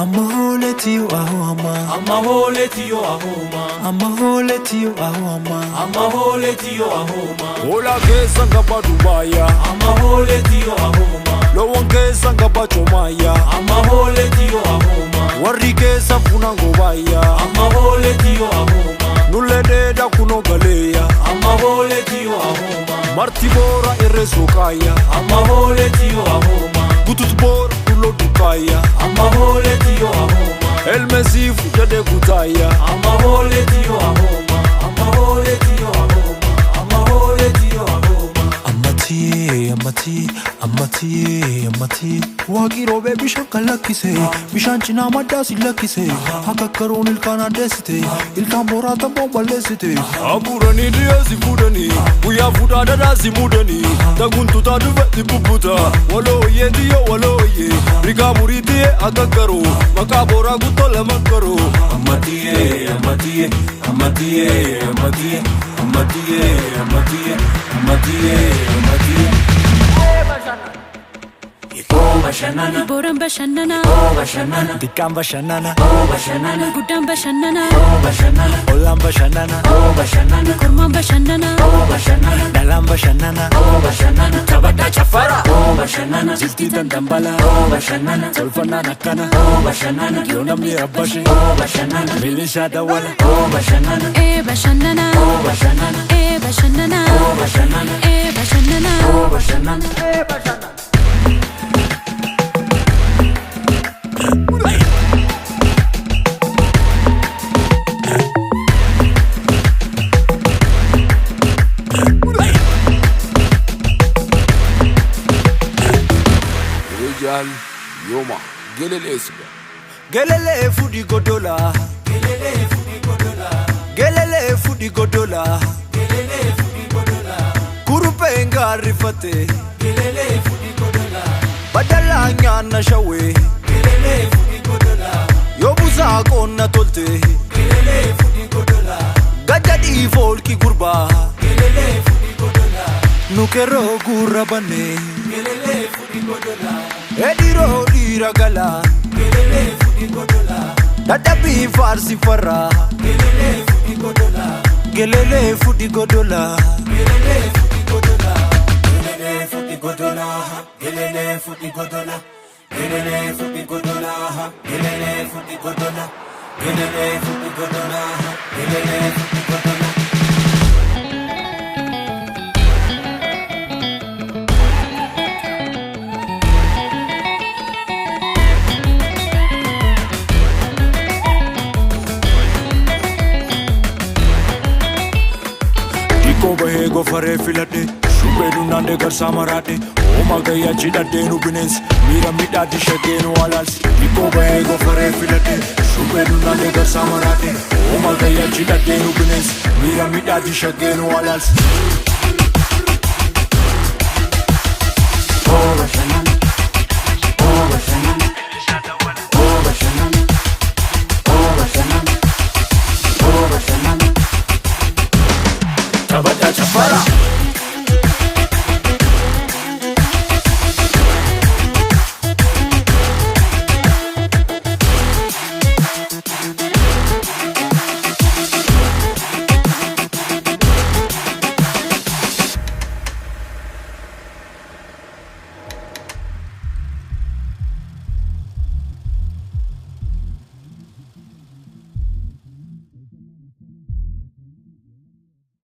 I'm a hole to you, ahoma. I'm a hole to you, ahoma. I'm a hole to you, ahoma. I'm a hole to you, ahoma. Ola ke sanga ba Dubaya. I'm a hole to you, ahoma. Lo wan ke sanga ba Chomaya. I'm a hole to you, ahoma. Warri ke safuna ngobaya. I'm a hole to you, ahoma. Nulede da kuno galeya. I'm a hole to you, ahoma. Martibora irresokaya. I'm a hole to you, ahoma. Butut bor kulo dukaya. I'm a hole to you, ahoma. El Mesifu jade kutaya. I'm a hole to you, ahoma. I'm a hole to you, ahoma. I'm a hole to you, ahoma. Amati. Wagiro be bishan kalakise, bishan china madasi lakise. Hakakaron ilkana desite, ilkan borata bomba lesite. Aburani diyazi fudani, buya fudada dazi mudani. Taguntu tadu veti puputa, walo ye diyo walo ye. Rika muriti agakaro, makabora gutole makaro. Amatiye. Boram bashanana, Dikam bashanana, gudam bashanana, Olam bashanana, kurman bashanana, Dalam bashanana, Tabata chafara, Jilti dan dambala, Solfana nakana, Yonam ni abashi, Milisha dawala, bashanana, bashanana. Rijal Yoma Gelele Esga. Gelele fudi godola, Gelele fudi godola, Kurupe ngarifate, Badala nyana shawe, Yobuza konna tolte, Gajadi folki gurba, Nukero gurabane, Ediro diragala, Dadabi farsi farra, Gelele fudi godola, Go fare filate, Shubedu nande gar samarate, Oma gaya chida denu bines, Mira mida dishagenu alals, Niko go fare filate, Shubedu nande gar samarate, Oma gaya chida denu bines, Mira mida dishagenu alals.